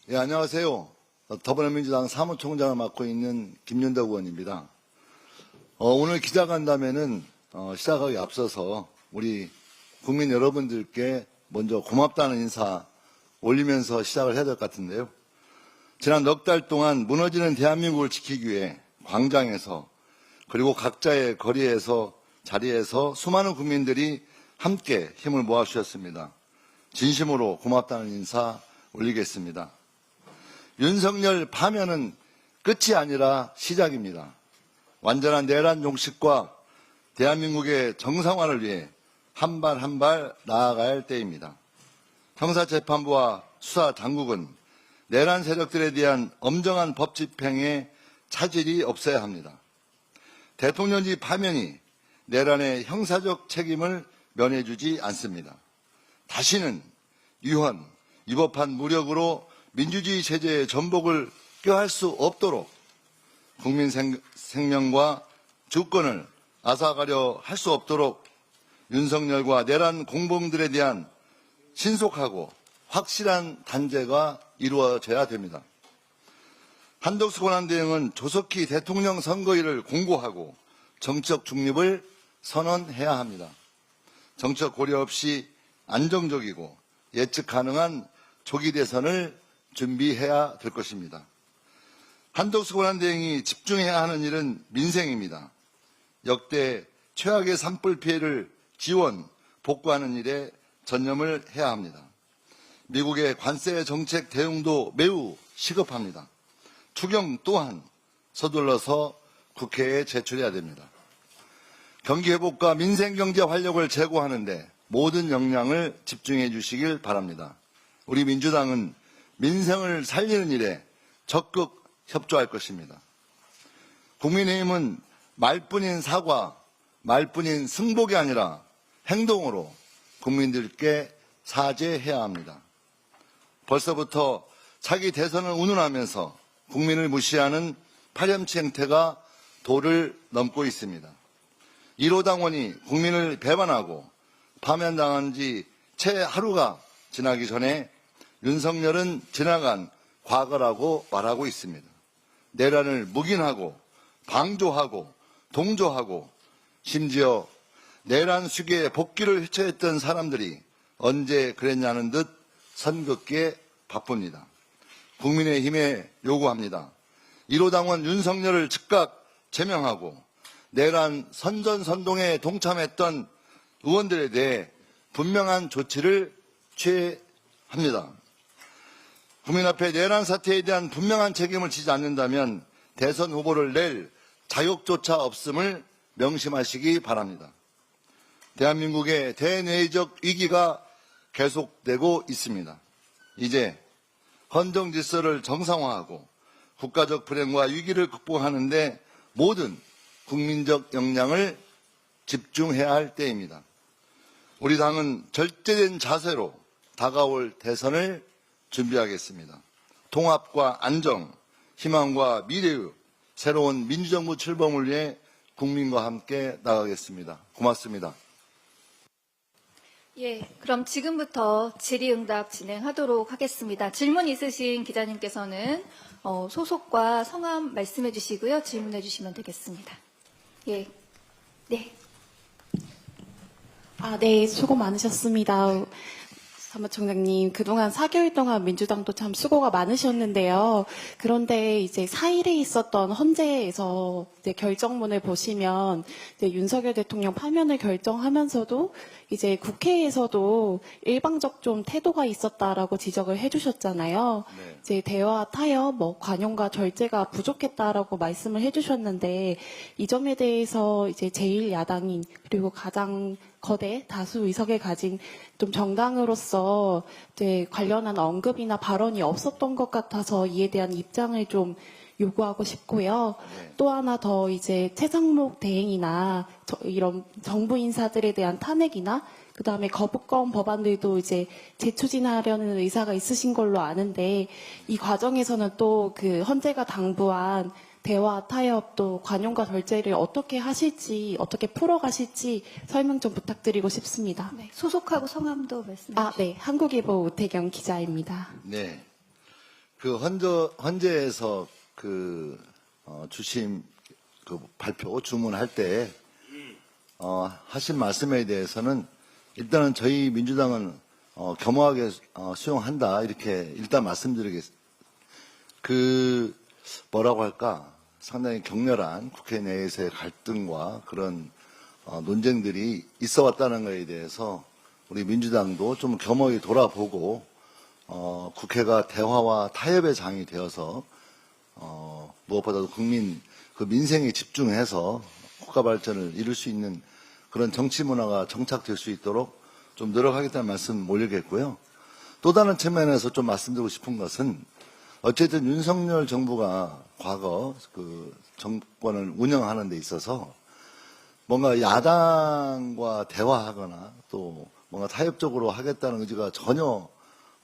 예, 안녕하세요. 더불어민주당 사무총장을 맡고 있는 김윤덕 의원입니다. 오늘 기자간담회는 시작하기 앞서서 우리 국민 여러분들께 먼저 고맙다는 인사 올리면서 시작을 해야 될 것 같은데요. 지난 넉 달 동안 무너지는 대한민국을 지키기 위해 광장에서 그리고 각자의 거리에서 자리에서 수많은 국민들이 함께 힘을 모아주셨습니다. 진심으로 고맙다는 인사 올리겠습니다. 윤석열 파면은 끝이 아니라 시작입니다. 완전한 내란 종식과 대한민국의 정상화를 위해 한 발 한 발 나아가야 할 때입니다. 형사재판부와 수사당국은 내란 세력들에 대한 엄정한 법 집행에 차질이 없어야 합니다. 대통령직 파면이 내란의 형사적 책임을 면해주지 않습니다. 다시는 유언, 위법한 무력으로 민주주의 체제의 전복을 꾀할 수 없도록 국민 생명과 주권을 앗아가려 할 수 없도록 윤석열과 내란 공범들에 대한 신속하고 확실한 단죄가 이루어져야 됩니다. 한덕수 권한대행은 조속히 대통령 선거일을 공고하고 정치적 중립을 선언해야 합니다. 정치적 고려 없이 안정적이고 예측 가능한 조기 대선을 준비해야 될 것입니다. 한덕수 권한대행이 집중해야 하는 일은 민생입니다. 역대 최악의 산불 피해를 지원, 복구하는 일에 전념을 해야 합니다. 미국의 관세 정책 대응도 매우 시급합니다. 추경 또한 서둘러서 국회에 제출해야 됩니다. 경기 회복과 민생 경제 활력을 제고하는 데 모든 역량을 집중해 주시길 바랍니다. 우리 민주당은 민생을 살리는 일에 적극 협조할 것입니다. 국민의힘은 말뿐인 사과, 말뿐인 승복이 아니라 행동으로 국민들께 사죄해야 합니다. 벌써부터 차기 대선을 운운하면서 국민을 무시하는 파렴치 행태가 도를 넘고 있습니다. 1호 당원이 국민을 배반하고 파면당한 지 채 하루가 지나기 전에 윤석열은 지나간 과거라고 말하고 있습니다. 내란을 묵인하고 방조하고 동조하고 심지어 내란 수계의 복귀를 회초했던 사람들이 언제 그랬냐는 듯 선긋기에 바쁩니다. 국민의힘에 요구합니다. 1호 당원 윤석열을 즉각 제명하고 내란 선전선동에 동참했던 의원들에 대해 분명한 조치를 취합니다. 국민 앞에 내란 사태에 대한 분명한 책임을 지지 않는다면 대선 후보를 낼 자격조차 없음을 명심하시기 바랍니다. 대한민국의 대내적 위기가 계속되고 있습니다. 이제 헌정 질서를 정상화하고 국가적 불행과 위기를 극복하는 데 모든 국민적 역량을 집중해야 할 때입니다. 우리 당은 절제된 자세로 다가올 대선을 준비하겠습니다. 통합과 안정, 희망과 미래의 새로운 민주정부 출범을 위해 국민과 함께 나가겠습니다. 고맙습니다. 예, 그럼 지금부터 질의응답 진행하도록 하겠습니다. 질문 있으신 기자님께서는 소속과 성함 말씀해 주시고요. 질문해 주시면 되겠습니다. 예, 네. 네, 수고 많으셨습니다. 사무총장님, 그동안 4개월 동안 민주당도 참 수고가 많으셨는데요. 그런데 이제 4일에 있었던 헌재에서 이제 결정문을 보시면 이제 윤석열 대통령 파면을 결정하면서도 이제 국회에서도 일방적 좀 태도가 있었다라고 지적을 해주셨잖아요. 네. 이제 대화, 타협, 관용과 절제가 부족했다라고 말씀을 해주셨는데 이 점에 대해서 이제 제1야당인 그리고 가장 거대 다수 의석을 가진 좀 정당으로서 이제 관련한 언급이나 발언이 없었던 것 같아서 이에 대한 입장을 좀 요구하고 싶고요. 네. 또 하나 더 이제 최상목 대행이나 이런 정부 인사들에 대한 탄핵이나 그다음에 거부권 법안들도 이제 재추진하려는 의사가 있으신 걸로 아는데 이 과정에서는 또 그 헌재가 당부한 대화, 타협, 또 관용과 절제를 어떻게 하실지, 어떻게 풀어가실지 설명 좀 부탁드리고 싶습니다. 네, 소속하고 성함도 말씀해 주시죠. 네. 한국일보 우태경 기자입니다. 네. 그 헌재에서 주심 발표 주문할 때 하신 말씀에 대해서는 일단은 저희 민주당은 겸허하게 수용한다 이렇게 일단 말씀드리겠습니다. 뭐라고 할까 상당히 격렬한 국회 내에서의 갈등과 그런 논쟁들이 있어 왔다는 것에 대해서 우리 민주당도 좀 겸허히 돌아보고 국회가 대화와 타협의 장이 되어서 무엇보다도 국민 민생에 집중해서 국가 발전을 이룰 수 있는 그런 정치 문화가 정착될 수 있도록 좀 노력하겠다는 말씀 올리겠고요. 또 다른 측면에서 좀 말씀드리고 싶은 것은 어쨌든 윤석열 정부가 과거 정권을 운영하는 데 있어서 뭔가 야당과 대화하거나 또 뭔가 타협적으로 하겠다는 의지가 전혀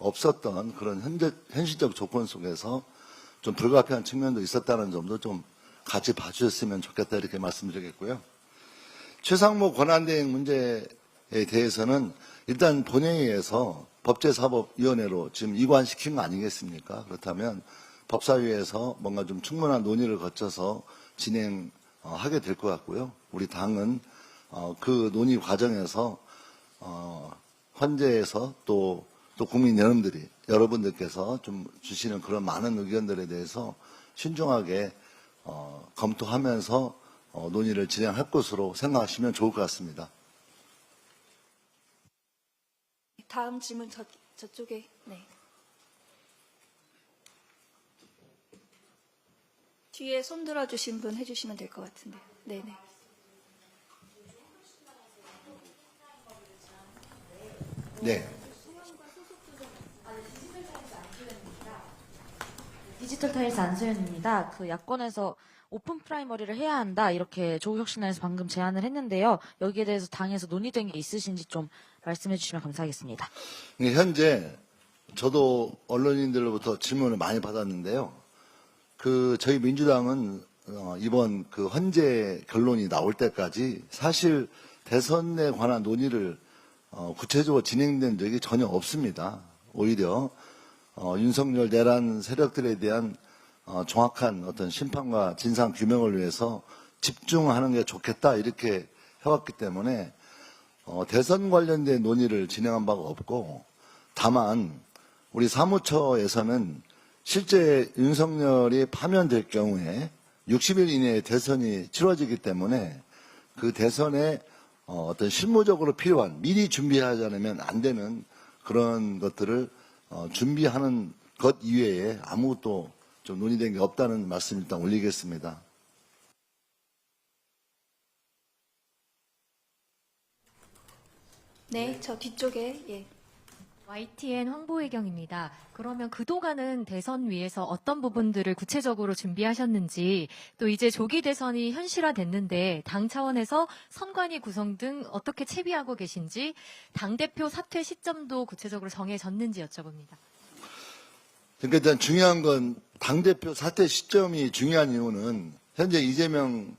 없었던 그런 현실적 조건 속에서 좀 불가피한 측면도 있었다는 점도 좀 같이 봐주셨으면 좋겠다 이렇게 말씀드리겠고요. 최상목 권한대행 문제에 대해서는 일단 본회의에서 법제사법위원회로 지금 이관시킨 거 아니겠습니까? 그렇다면 법사위에서 뭔가 좀 충분한 논의를 거쳐서 진행하게 될 것 같고요. 우리 당은 그 논의 과정에서 헌재에서 또 국민 여러분들께서 좀 주시는 그런 많은 의견들에 대해서 신중하게 검토하면서 논의를 진행할 것으로 생각하시면 좋을 것 같습니다. 다음 질문 저쪽에. 네. 뒤에 손 들어주신 분 해주시면 될 것 같은데요. 네네. 네. 디지털 타일스 안소연입니다. 야권에서 오픈 프라이머리를 해야 한다 이렇게 조국혁신당에서 방금 제안을 했는데요. 여기에 대해서 당에서 논의된 게 있으신지 좀 말씀해 주시면 감사하겠습니다. 현재 저도 언론인들로부터 질문을 많이 받았는데요. 저희 민주당은 이번 헌재 결론이 나올 때까지 사실 대선에 관한 논의를 구체적으로 진행된 적이 전혀 없습니다. 오히려 윤석열 내란 세력들에 대한 정확한 어떤 심판과 진상 규명을 위해서 집중하는 게 좋겠다 이렇게 해왔기 때문에 대선 관련된 논의를 진행한 바가 없고, 다만 우리 사무처에서는 실제 윤석열이 파면될 경우에 60일 이내에 대선이 치러지기 때문에 그 대선에 어떤 실무적으로 필요한 미리 준비하지 않으면 안 되는 그런 것들을 준비하는 것 이외에 아무것도 좀 논의된 게 없다는 말씀 일단 올리겠습니다. 네, 저 뒤쪽에. 예. YTN 황보혜경입니다. 그러면 그동안은 대선 위에서 어떤 부분들을 구체적으로 준비하셨는지, 또 이제 조기 대선이 현실화됐는데 당 차원에서 선관위 구성 등 어떻게 채비하고 계신지, 당대표 사퇴 시점도 구체적으로 정해졌는지 여쭤봅니다. 그러니까 일단 중요한 건 당대표 사퇴 시점이 중요한 이유는 현재 이재명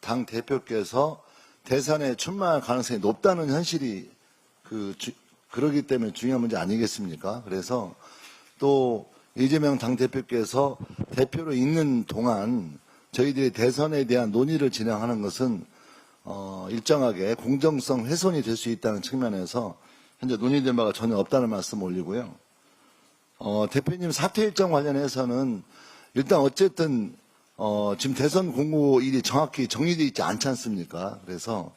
당대표께서 대선에 출마할 가능성이 높다는 현실이 그러기 때문에 중요한 문제 아니겠습니까? 그래서 또 이재명 당대표께서 대표로 있는 동안 저희들이 대선에 대한 논의를 진행하는 것은 일정하게 공정성 훼손이 될 수 있다는 측면에서 현재 논의된 바가 전혀 없다는 말씀 올리고요. 대표님 사퇴 일정 관련해서는 일단 어쨌든 지금 대선 공고일이 정확히 정리되어 있지 않지 않습니까? 그래서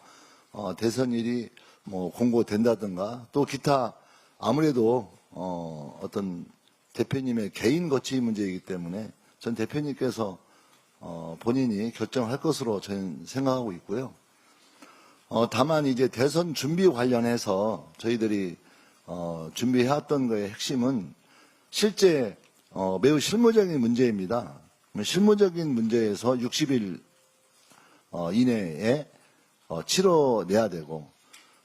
대선일이 공고된다든가 또 기타 아무래도 어떤 대표님의 개인 거치 문제이기 때문에 전 대표님께서 본인이 결정할 것으로 저는 생각하고 있고요. 다만 이제 대선 준비 관련해서 저희들이 준비해왔던 거의 핵심은 실제 매우 실무적인 문제입니다. 실무적인 문제에서 60일 이내에 치러내야 되고,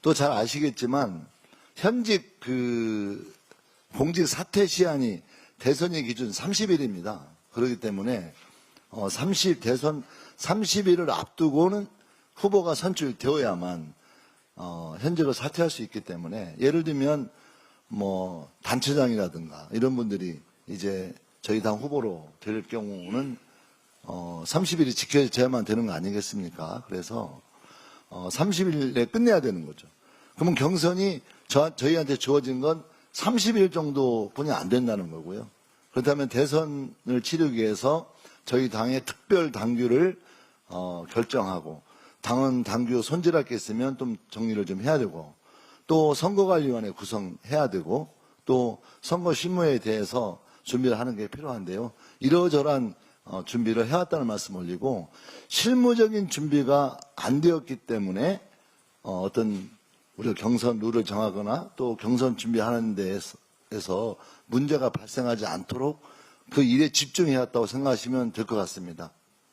또 잘 아시겠지만 현직 공직 사퇴 시한이 대선의 기준 30일입니다. 그렇기 때문에 대선 30일을 앞두고는 후보가 선출되어야만 현직을 사퇴할 수 있기 때문에, 예를 들면 단체장이라든가 이런 분들이 이제 저희 당 후보로 될 경우는 30일이 지켜져야만 되는 거 아니겠습니까? 그래서 30일 내에 끝내야 되는 거죠. 그러면 경선이 저희한테 주어진 건 30일 정도뿐이 안 된다는 거고요. 그렇다면 대선을 치르기 위해서 저희 당의 특별 당규를 결정하고 당은 당규 손질할 게 있으면 좀 정리를 좀 해야 되고 또 선거관리위원회 구성해야 되고 또 선거 실무에 대해서 준비를 하는 게 필요한데요. 이러저러한 준비를 해왔다는 말씀 올리고 실무적인 준비가 안 되었기 때문에 어떤 우리가 경선 룰을 정하거나 또 경선 준비하는 데에서 문제가 발생하지 않도록 그 일에 집중해왔다고 생각하시면 될 것 같습니다.